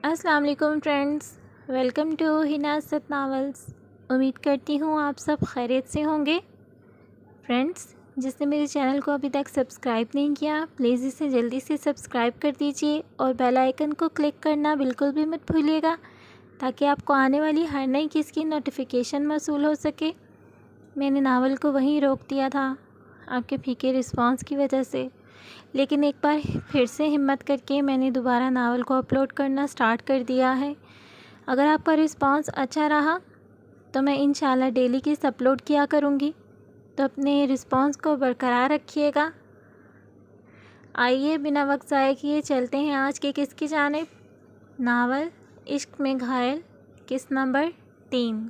السلام علیکم friends, welcome to ہنا ست ناولز۔ امید کرتی ہوں آپ سب خیریت سے ہوں گے۔ فرینڈز، جس نے میرے چینل کو ابھی تک سبسکرائب نہیں کیا پلیز اسے جلدی سے سبسکرائب کر دیجئے اور بیل آئیکن کو کلک کرنا بالکل بھی مت بھولیے گا تاکہ آپ کو آنے والی ہر نئی چیز کی نوٹیفیکیشن موصول ہو سکے۔ میں نے ناول کو وہیں روک دیا تھا آپ کے پھیکے رسپانس کی وجہ سے، لیکن ایک بار پھر سے ہمت کر کے میں نے دوبارہ ناول کو اپلوڈ کرنا سٹارٹ کر دیا ہے۔ اگر آپ کا رسپانس اچھا رہا تو میں انشاءاللہ ڈیلی کس اپلوڈ کیا کروں گی، تو اپنے رسپانس کو برقرار رکھیے گا۔ آئیے بنا وقت ضائع کیے چلتے ہیں آج کے قصے کی جانب۔ ناول عشق میں گھائل، قسط نمبر 3۔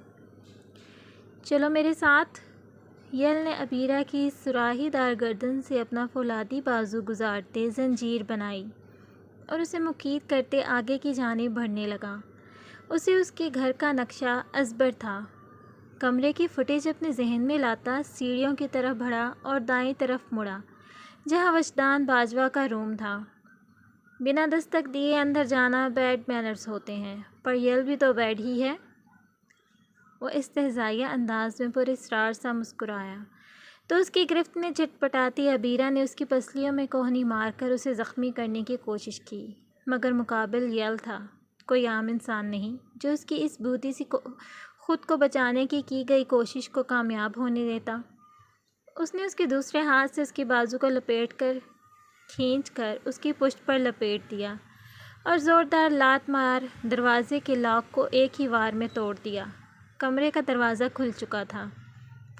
چلو میرے ساتھ۔ یل نے عبیرہ کی سراہی دار گردن سے اپنا فولادی بازو گزارتے زنجیر بنائی اور اسے مکید کرتے آگے کی جانب بڑھنے لگا۔ اسے اس کے گھر کا نقشہ ازبر تھا۔ کمرے کی فوٹیج اپنے ذہن میں لاتا سیڑھیوں کی طرف بڑھا اور دائیں طرف مڑا جہاں وجدان باجوہ کا روم تھا۔ بنا دستک دیے اندر جانا بیڈ مینرز ہوتے ہیں، پر یل بھی تو بیڈ ہی ہے۔ وہ استہزائیہ انداز میں پر اسرار سا مسکرایا تو اس کی گرفت میں چٹ پٹاتی عبیرہ نے اس کی پسلیوں میں کوہنی مار کر اسے زخمی کرنے کی کوشش کی، مگر مقابل یل تھا، کوئی عام انسان نہیں جو اس کی اس بھوتی سی خود کو بچانے کی گئی کوشش کو کامیاب ہونے دیتا۔ اس نے اس کے دوسرے ہاتھ سے اس کی بازو کو کھینچ کر اس کی پشت پر لپیٹ دیا اور زوردار لات مار دروازے کے لاک کو ایک ہی وار میں توڑ دیا۔ کمرے کا دروازہ کھل چکا تھا۔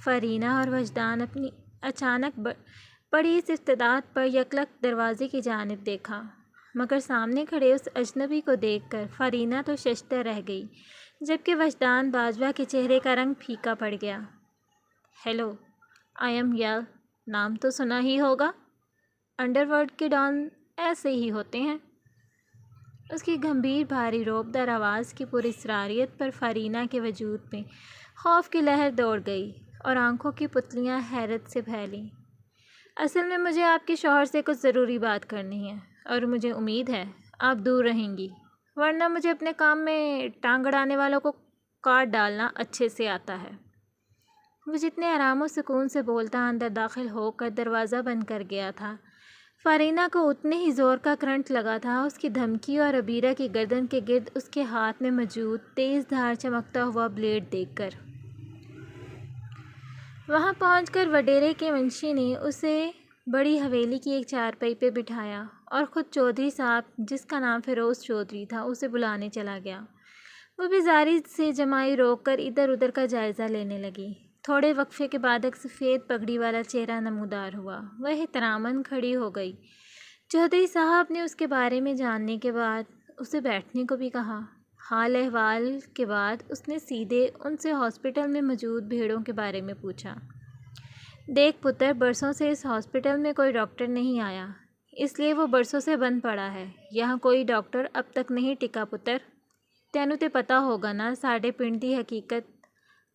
فرینہ اور وجدان اپنی اچانک پڑی اس استداد پر یکلک دروازے کی جانب دیکھا، مگر سامنے کھڑے اس اجنبی کو دیکھ کر فرینہ تو ششدر رہ گئی، جبکہ وجدان باجوہ کے چہرے کا رنگ پھیکا پڑ گیا۔ ہیلو، آئی ایم یل، نام تو سنا ہی ہوگا، انڈر ورلڈ کے ڈان ایسے ہی ہوتے ہیں۔ اس کی گمبھیر بھاری روبدار آواز کی پر اسراریت پر فرینہ کے وجود میں خوف کی لہر دوڑ گئی اور آنکھوں کی پتلیاں حیرت سے پھیلیں۔ اصل میں مجھے آپ کے شوہر سے کچھ ضروری بات کرنی ہے اور مجھے امید ہے آپ دور رہیں گی، ورنہ مجھے اپنے کام میں ٹانگ اڑانے والوں کو کاٹ ڈالنا اچھے سے آتا ہے۔ وہ جتنے آرام و سکون سے بولتا اندر داخل ہو کر دروازہ بند کر گیا تھا، فرینہ کو اتنے ہی زور کا کرنٹ لگا تھا اس کی دھمکی اور عبیرہ کی گردن کے گرد اس کے ہاتھ میں موجود تیز دھار چمکتا ہوا بلیڈ دیکھ کر۔ وہاں پہنچ کر وڈیرے کے منشی نے اسے بڑی حویلی کی ایک چارپائی پہ بٹھایا اور خود چودھری صاحب، جس کا نام فیروز چودھری تھا، اسے بلانے چلا گیا۔ وہ بیزاری سے جمائی روک کر ادھر ادھر کا جائزہ لینے لگی۔ تھوڑے وقفے کے بعد ایک سفید پگڑی والا چہرہ نمودار ہوا۔ وہ احتراماً کھڑی ہو گئی۔ چودھری صاحب نے اس کے بارے میں جاننے کے بعد اسے بیٹھنے کو بھی کہا۔ حال احوال کے بعد اس نے سیدھے ان سے ہاسپٹل میں موجود بھیڑوں کے بارے میں پوچھا۔ دیکھ پتر، برسوں سے اس ہاسپٹل میں کوئی ڈاکٹر نہیں آیا، اس لیے وہ برسوں سے بند پڑا ہے۔ یہاں کوئی ڈاکٹر اب تک نہیں ٹکا پتر۔ تینوں تے پتہ ہوگا نا ساڈے پنڈ دی حقیقت،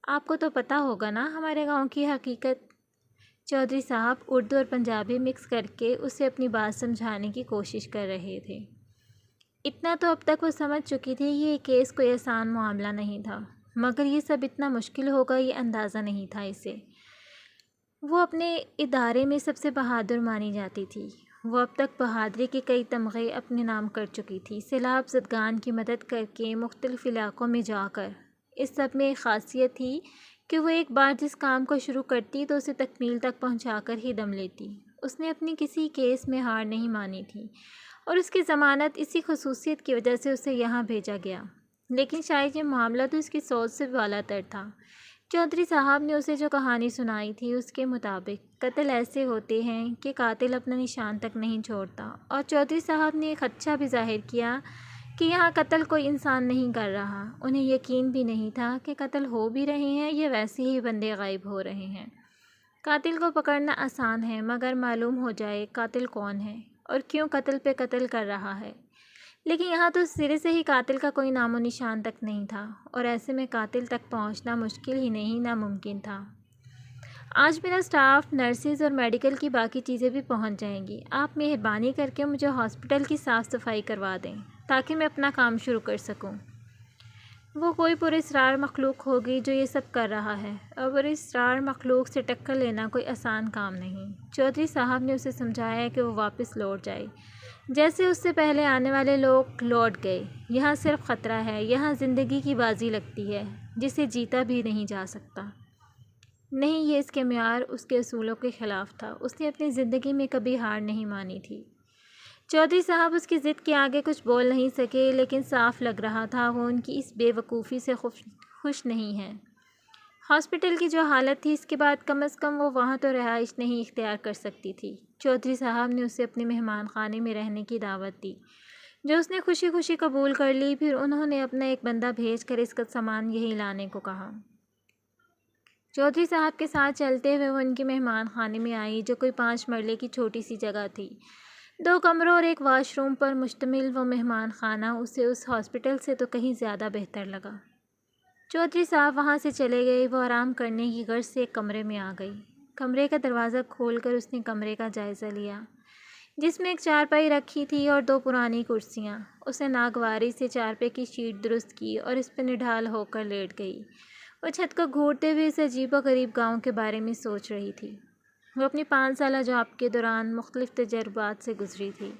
آپ کو تو پتہ ہوگا نا ہمارے گاؤں کی حقیقت۔ چودھری صاحب اردو اور پنجابی مکس کر کے اسے اپنی بات سمجھانے کی کوشش کر رہے تھے۔ اتنا تو اب تک وہ سمجھ چکی تھی یہ کیس کوئی آسان معاملہ نہیں تھا، مگر یہ سب اتنا مشکل ہوگا یہ اندازہ نہیں تھا اسے۔ وہ اپنے ادارے میں سب سے بہادر مانی جاتی تھی۔ وہ اب تک بہادری کے کئی تمغے اپنے نام کر چکی تھی، سیلاب زدگان کی مدد کر کے مختلف علاقوں میں جا کر۔ اس سب میں ایک خاصیت تھی کہ وہ ایک بار جس کام کو شروع کرتی تو اسے تکمیل تک پہنچا کر ہی دم لیتی۔ اس نے اپنی کسی کیس میں ہار نہیں مانی تھی اور اس کی ضمانت اسی خصوصیت کی وجہ سے اسے یہاں بھیجا گیا، لیکن شاید یہ معاملہ تو اس کی سوچ سے بالا تر تھا۔ چودھری صاحب نے اسے جو کہانی سنائی تھی اس کے مطابق قتل ایسے ہوتے ہیں کہ قاتل اپنا نشان تک نہیں چھوڑتا، اور چودھری صاحب نے ایک خدشہ بھی ظاہر کیا کہ یہاں قتل کوئی انسان نہیں کر رہا۔ انہیں یقین بھی نہیں تھا کہ قتل ہو بھی رہے ہیں یا ویسے ہی بندے غائب ہو رہے ہیں۔ قاتل کو پکڑنا آسان ہے، مگر معلوم ہو جائے قاتل کون ہے اور کیوں قتل پہ قتل کر رہا ہے۔ لیکن یہاں تو سرے سے ہی قاتل کا کوئی نام و نشان تک نہیں تھا، اور ایسے میں قاتل تک پہنچنا مشکل ہی نہیں ناممکن تھا۔ آج میرا اسٹاف، نرسز اور میڈیکل کی باقی چیزیں بھی پہنچ جائیں گی۔ آپ مہربانی کر کے مجھے ہاسپٹل کی صاف صفائی کروا دیں تاکہ میں اپنا کام شروع کر سکوں۔ وہ کوئی پراسرار مخلوق ہوگی جو یہ سب کر رہا ہے، اور پراسرار مخلوق سے ٹکر لینا کوئی آسان کام نہیں۔ چودھری صاحب نے اسے سمجھایا کہ وہ واپس لوٹ جائے، جیسے اس سے پہلے آنے والے لوگ لوٹ گئے۔ یہاں صرف خطرہ ہے، یہاں زندگی کی بازی لگتی ہے جسے جیتا بھی نہیں جا سکتا۔ نہیں، یہ اس کے معیار، اس کے اصولوں کے خلاف تھا۔ اس نے اپنی زندگی میں کبھی ہار نہیں مانی تھی۔ چودھری صاحب اس کی ضد کے آگے کچھ بول نہیں سکے، لیکن صاف لگ رہا تھا وہ ان کی اس بے وقوفی سے خوش نہیں ہیں۔ ہاسپٹل کی جو حالت تھی، اس کے بعد کم از کم وہ وہاں تو رہائش نہیں اختیار کر سکتی تھی۔ چودھری صاحب نے اسے اپنے مہمان خانے میں رہنے کی دعوت دی، جو اس نے خوشی خوشی قبول کر لی۔ پھر انہوں نے اپنا ایک بندہ بھیج کر اس کا سامان یہی لانے کو کہا۔ چودھری صاحب کے ساتھ چلتے ہوئے وہ ان کے مہمان خانے میں آئی، جو کوئی 5 مرلے کی چھوٹی سی جگہ تھی۔ 2 کمروں اور ایک واش روم پر مشتمل وہ مہمان خانہ اسے اس ہاسپٹل سے تو کہیں زیادہ بہتر لگا۔ چودھری صاحب وہاں سے چلے گئے۔ وہ آرام کرنے کی غرض سے ایک کمرے میں آ گئی۔ کمرے کا دروازہ کھول کر اس نے کمرے کا جائزہ لیا، جس میں ایک چارپائی رکھی تھی اور 2 پرانی کرسیاں۔ اس نے ناگواری سے چارپائی کی شیٹ درست کی اور اس پر نڈھال ہو کر لیٹ گئی۔ وہ چھت کو گھورتے ہوئے اس عجیب و غریب گاؤں کے بارے میں سوچ رہی تھی۔ وہ اپنی 5 سالہ جاب کے دوران مختلف تجربات سے گزری تھی،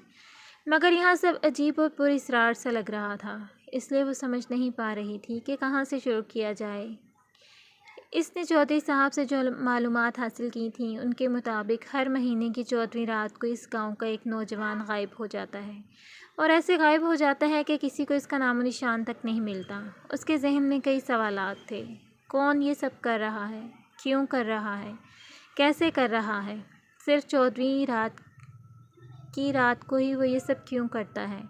مگر یہاں سب عجیب اور پراسرار سا لگ رہا تھا، اس لیے وہ سمجھ نہیں پا رہی تھی کہ کہاں سے شروع کیا جائے۔ اس نے چودھری صاحب سے جو معلومات حاصل کی تھیں، ان کے مطابق ہر مہینے کی 14ویں رات کو اس گاؤں کا ایک نوجوان غائب ہو جاتا ہے، اور ایسے غائب ہو جاتا ہے کہ کسی کو اس کا نام و نشان تک نہیں ملتا۔ اس کے ذہن میں کئی سوالات تھے۔ کون یہ سب کر رہا ہے؟ کیوں کر رہا ہے؟ کیسے کر رہا ہے؟ صرف 14ویں رات کو ہی وہ یہ سب کیوں کرتا ہے؟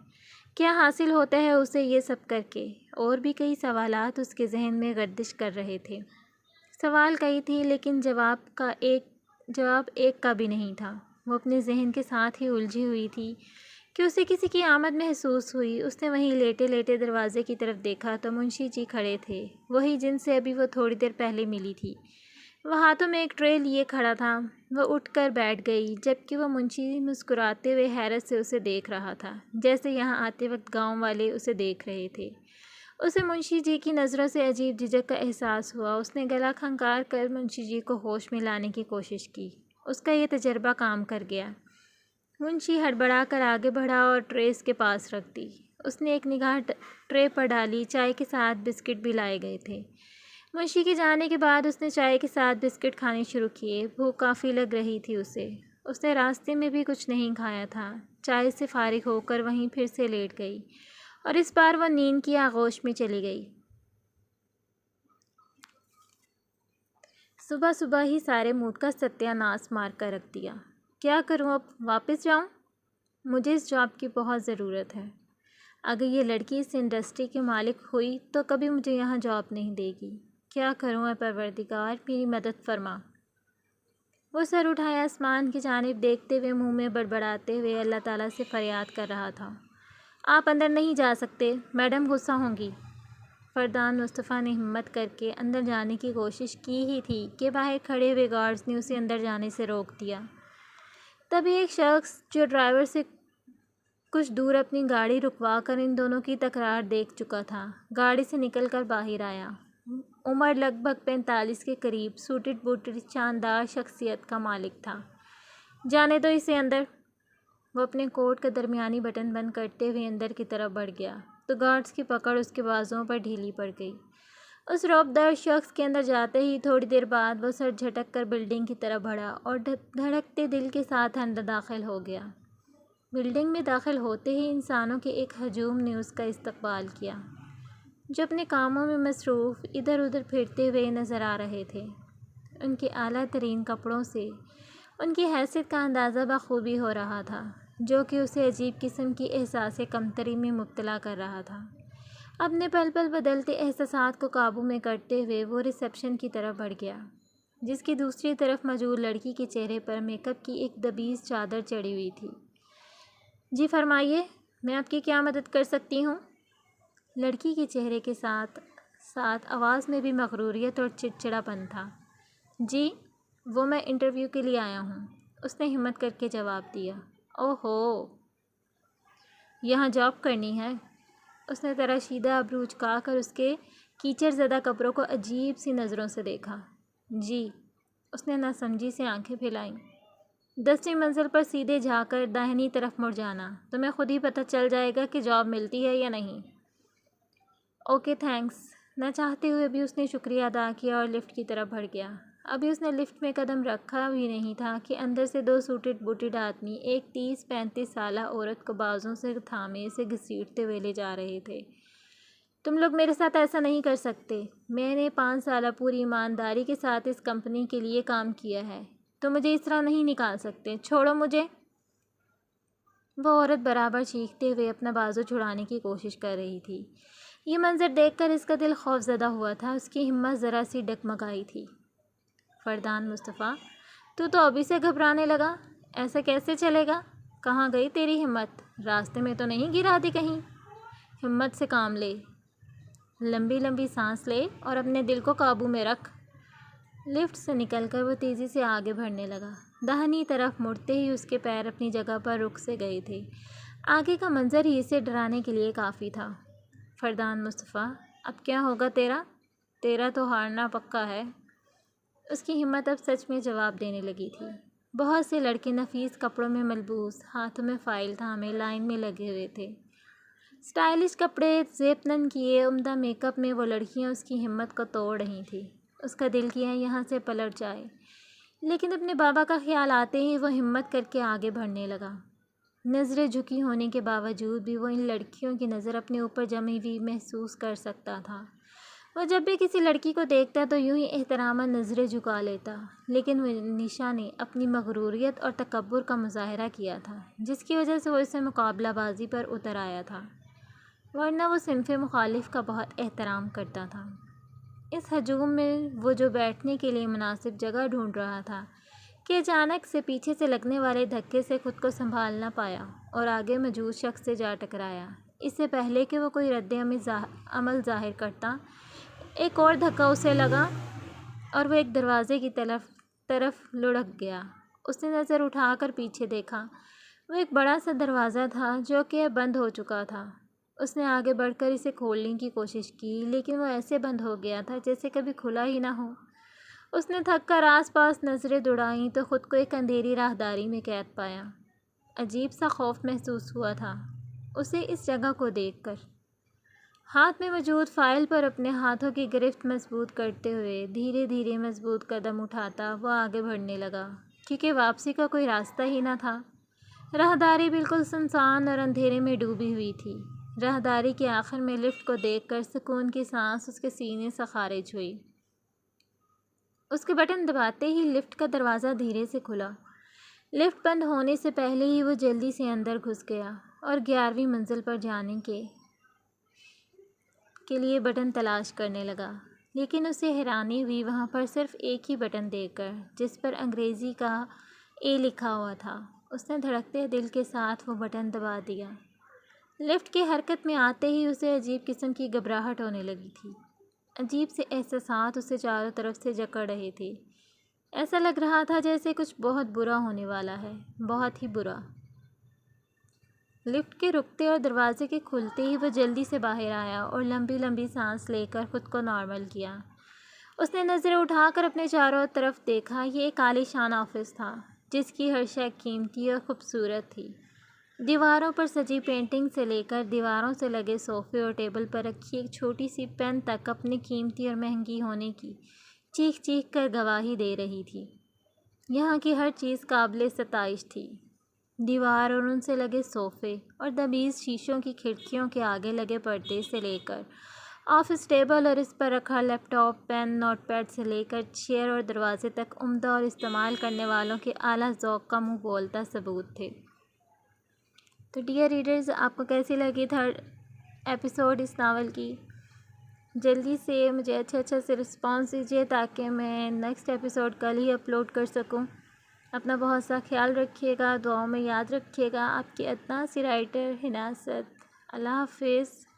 کیا حاصل ہوتا ہے اسے یہ سب کر کے؟ اور بھی کئی سوالات اس کے ذہن میں گردش کر رہے تھے۔ سوال کئی تھے، لیکن جواب ایک کا بھی نہیں تھا۔ وہ اپنے ذہن کے ساتھ ہی الجھی ہوئی تھی کہ اسے کسی کی آمد محسوس ہوئی۔ اس نے وہیں لیٹے لیٹے دروازے کی طرف دیکھا تو منشی جی کھڑے تھے، وہی جن سے ابھی وہ تھوڑی دیر پہلے ملی تھی۔ وہ ہاتھوں میں ایک ٹرے لیے کھڑا تھا۔ وہ اٹھ کر بیٹھ گئی، جبکہ وہ منشی مسکراتے ہوئے حیرت سے اسے دیکھ رہا تھا، جیسے یہاں آتے وقت گاؤں والے اسے دیکھ رہے تھے۔ اسے منشی جی کی نظروں سے عجیب جھجک کا احساس ہوا۔ اس نے گلا کھنکار کر منشی جی کو ہوش میں لانے کی کوشش کی۔ اس کا یہ تجربہ کام کر گیا۔ منشی ہڑبڑا کر آگے بڑھا اور ٹرے اس کے پاس رکھ دی۔ اس نے ایک نگاہ ٹرے پر ڈالی۔ چائے کے ساتھ بسکٹ بھی لائے گئے تھے۔ منشی کے جانے کے بعد اس نے چائے کے ساتھ بسکٹ کھانے شروع کیے۔ بھوک کافی لگ رہی تھی اسے۔ اس نے راستے میں بھی کچھ نہیں کھایا تھا۔ چائے سے فارغ ہو کر وہیں پھر سے لیٹ گئی، اور اس بار وہ نیند کی آغوش میں چلی گئی۔ صبح صبح ہی سارے موڈ کا ستیہ ناش مار کر رکھ دیا۔ کیا کروں اب؟ واپس جاؤں؟ مجھے اس جاب کی بہت ضرورت ہے۔ اگر یہ لڑکی اس انڈسٹری کی مالک ہوئی تو کبھی مجھے یہاں جاب نہیں دے گی۔ کیا کروں اے پروردگار، میری مدد فرما۔ وہ سر اٹھائے آسمان کی جانب دیکھتے ہوئے منہ میں بڑبڑاتے ہوئے اللہ تعالیٰ سے فریاد کر رہا تھا۔ آپ اندر نہیں جا سکتے، میڈم غصہ ہوں گی۔ فردان مصطفیٰ نے ہمت کر کے اندر جانے کی کوشش کی ہی تھی کہ باہر کھڑے ہوئے گارڈز نے اسے اندر جانے سے روک دیا۔ تبھی ایک شخص جو ڈرائیور سے کچھ دور اپنی گاڑی رکوا کر ان دونوں کی تکرار دیکھ چکا تھا، گاڑی سے نکل کر باہر آیا۔ عمر لگ بھگ 45 کے قریب، سوٹڈ بوٹڈ شاندار شخصیت کا مالک تھا۔ جانے دو اسے اندر۔ وہ اپنے کوٹ کا درمیانی بٹن بند کرتے ہوئے اندر کی طرف بڑھ گیا تو گارڈز کی پکڑ اس کے بازوؤں پر ڈھیلی پڑ گئی۔ اس رعبدار شخص کے اندر جاتے ہی تھوڑی دیر بعد وہ سر جھٹک کر بلڈنگ کی طرف بڑھا اور دھڑکتے دل کے ساتھ اندر داخل ہو گیا۔ بلڈنگ میں داخل ہوتے ہی انسانوں کے ایک ہجوم نے اس کا استقبال کیا، جو اپنے کاموں میں مصروف ادھر ادھر پھرتے ہوئے نظر آ رہے تھے۔ ان کے اعلیٰ ترین کپڑوں سے ان کی حیثیت کا اندازہ بخوبی ہو رہا تھا، جو کہ اسے عجیب قسم کی احساس کمتری میں مبتلا کر رہا تھا۔ اپنے پل پل بدلتے احساسات کو قابو میں کرتے ہوئے وہ ریسیپشن کی طرف بڑھ گیا، جس کی دوسری طرف موجود لڑکی کے چہرے پر میک اپ کی ایک دبیز چادر چڑھی ہوئی تھی۔ جی فرمائیے، میں آپ کی کیا مدد کر سکتی ہوں؟ لڑکی کے چہرے کے ساتھ ساتھ آواز میں بھی مغروریت اور چڑچڑا پن تھا۔ جی، وہ میں انٹرویو کے لیے آیا ہوں، اس نے ہمت کر کے جواب دیا۔ اوہو، یہاں جاب کرنی ہے؟ اس نے تراشیدہ ابرو جھکا کر اس کے کیچڑ زدہ کپڑوں کو عجیب سی نظروں سے دیکھا۔ جی، اس نے ناسمجھی سے آنکھیں پھیلائیں۔ 10ویں منزل پر سیدھے جا کر داہنی طرف مڑ جانا، تمہیں خود ہی پتہ چل جائے گا کہ جاب ملتی ہے یا نہیں۔ Okay thanks. نہ چاہتے ہوئے بھی اس نے شکریہ ادا کیا اور لفٹ کی طرف بڑھ گیا۔ ابھی اس نے لفٹ میں قدم رکھا بھی نہیں تھا کہ اندر سے 2 سوٹڈ بوٹڈ آدمی ایک 30-35 سالہ عورت کو بازوں سے تھامے اسے گھسیٹتے ہوئے لے جا رہے تھے۔ تم لوگ میرے ساتھ ایسا نہیں کر سکتے۔ میں نے 5 سالہ پوری ایمانداری کے ساتھ اس کمپنی کے لیے کام کیا ہے۔ تم مجھے اس طرح نہیں نکال سکتے، چھوڑو مجھے۔ وہ عورت برابر چیختے ہوئے اپنا بازو چھڑانے کی کوشش کر رہی تھی۔ یہ منظر دیکھ کر اس کا دل خوف زدہ ہوا تھا، اس کی ہمت ذرا سی ڈگمگائی تھی۔ فردان مصطفیٰ، تو ابھی سے گھبرانے لگا؟ ایسا کیسے چلے گا؟ کہاں گئی تیری ہمت؟ راستے میں تو نہیں گرا دی کہیں؟ ہمت سے کام لے، لمبی لمبی سانس لے اور اپنے دل کو قابو میں رکھ۔ لفٹ سے نکل کر وہ تیزی سے آگے بڑھنے لگا۔ داہنی طرف مڑتے ہی اس کے پیر اپنی جگہ پر رک سے گئے تھے۔ آگے کا منظر ہی اسے ڈرانے کے لیے کافی تھا۔ فردان مصطفیٰ، اب کیا ہوگا تیرا تو ہارنا پکا ہے۔ اس کی ہمت اب سچ میں جواب دینے لگی تھی۔ بہت سے لڑکے نفیس کپڑوں میں ملبوس، ہاتھوں میں فائل تھامے لائن میں لگے ہوئے تھے۔ اسٹائلش کپڑے زیب تن کیے عمدہ میک اپ میں وہ لڑکیاں اس کی ہمت کو توڑ رہی تھیں۔ اس کا دل کیا یہاں سے پلٹ جائے، لیکن اپنے بابا کا خیال آتے ہی وہ ہمت کر کے آگے بڑھنے لگا۔ نظریں جھکی ہونے کے باوجود بھی وہ ان لڑکیوں کی نظر اپنے اوپر جمی ہوئی محسوس کر سکتا تھا۔ وہ جب بھی کسی لڑکی کو دیکھتا تو یوں ہی احتراماً نظریں جھکا لیتا، لیکن وہ نشا نے اپنی مغروریت اور تکبر کا مظاہرہ کیا تھا، جس کی وجہ سے وہ اسے مقابلہ بازی پر اتر آیا تھا، ورنہ وہ صنف مخالف کا بہت احترام کرتا تھا۔ اس ہجوم میں وہ جو بیٹھنے کے لیے مناسب جگہ ڈھونڈ رہا تھا کہ اچانک سے پیچھے سے لگنے والے دھکے سے خود کو سنبھال نہ پایا اور آگے موجود شخص سے جا ٹکرایا۔ اس سے پہلے کہ وہ کوئی رد عمل ظاہر کرتا، ایک اور دھکا اسے لگا اور وہ ایک دروازے کی طرف لڑھک گیا۔ اس نے نظر اٹھا کر پیچھے دیکھا۔ وہ ایک بڑا سا دروازہ تھا جو کہ بند ہو چکا تھا۔ اس نے آگے بڑھ کر اسے کھولنے کی کوشش کی، لیکن وہ ایسے بند ہو گیا تھا جیسے کبھی کھلا ہی نہ ہو۔ اس نے تھک کر آس پاس نظریں دوڑائیں تو خود کو ایک اندھیری راہداری میں قید پایا۔ عجیب سا خوف محسوس ہوا تھا اسے اس جگہ کو دیکھ کر۔ ہاتھ میں موجود فائل پر اپنے ہاتھوں کی گرفت مضبوط کرتے ہوئے دھیرے دھیرے مضبوط قدم اٹھاتا وہ آگے بڑھنے لگا، کیونکہ واپسی کا کوئی راستہ ہی نہ تھا۔ راہداری بالکل سنسان اور اندھیرے میں ڈوبی ہوئی تھی۔ راہداری کے آخر میں لفٹ کو دیکھ کر سکون کی سانس اس کے سینے سے خارج ہوئی۔ اس کے بٹن دباتے ہی لفٹ کا دروازہ دھیرے سے کھلا۔ لفٹ بند ہونے سے پہلے ہی وہ جلدی سے اندر گھس گیا اور 11ویں منزل پر جانے کے لیے بٹن تلاش کرنے لگا، لیکن اسے حیرانی ہوئی وہاں پر صرف ایک ہی بٹن دیکھ کر، جس پر انگریزی کا اے لکھا ہوا تھا۔ اس نے دھڑکتے دل کے ساتھ وہ بٹن دبا دیا۔ لفٹ کے حرکت میں آتے ہی اسے عجیب قسم کی گھبراہٹ ہونے لگی تھی۔ عجیب سے احساسات اسے چاروں طرف سے جکڑ رہے تھے۔ ایسا لگ رہا تھا جیسے کچھ بہت برا ہونے والا ہے، بہت ہی برا۔ لفٹ کے رکتے اور دروازے کے کھلتے ہی وہ جلدی سے باہر آیا اور لمبی لمبی سانس لے کر خود کو نارمل کیا۔ اس نے نظریں اٹھا کر اپنے چاروں طرف دیکھا۔ یہ ایک عالی شان آفس تھا، جس کی ہر شے قیمتی اور خوبصورت تھی۔ دیواروں پر سجی پینٹنگ سے لے کر دیواروں سے لگے صوفے اور ٹیبل پر رکھی ایک چھوٹی سی پین تک اپنی قیمتی اور مہنگی ہونے کی چیخ چیخ کر گواہی دے رہی تھی۔ یہاں کی ہر چیز قابل ستائش تھی۔ دیوار اور ان سے لگے صوفے اور دبیز شیشوں کی کھڑکیوں کے آگے لگے پردے سے لے کر آفس ٹیبل اور اس پر رکھا لیپ ٹاپ، پین، نوٹ پیڈ سے لے کر چیئر اور دروازے تک عمدہ اور استعمال کرنے والوں کے اعلیٰ ذوق کا منہ بولتا ثبوت تھے۔ تو ڈیئر ریڈرز، آپ کو کیسی لگی 3rd ایپیسوڈ اس ناول کی؟ جلدی سے مجھے اچھا سے رسپانس دیجیے تاکہ میں نیکسٹ ایپیسوڈ کل ہی اپلوڈ کر سکوں۔ اپنا بہت سا خیال رکھیے گا، دعاؤں میں یاد رکھیے گا۔ آپ کی ادنیٰ سی رائٹر حناست۔ اللہ حافظ۔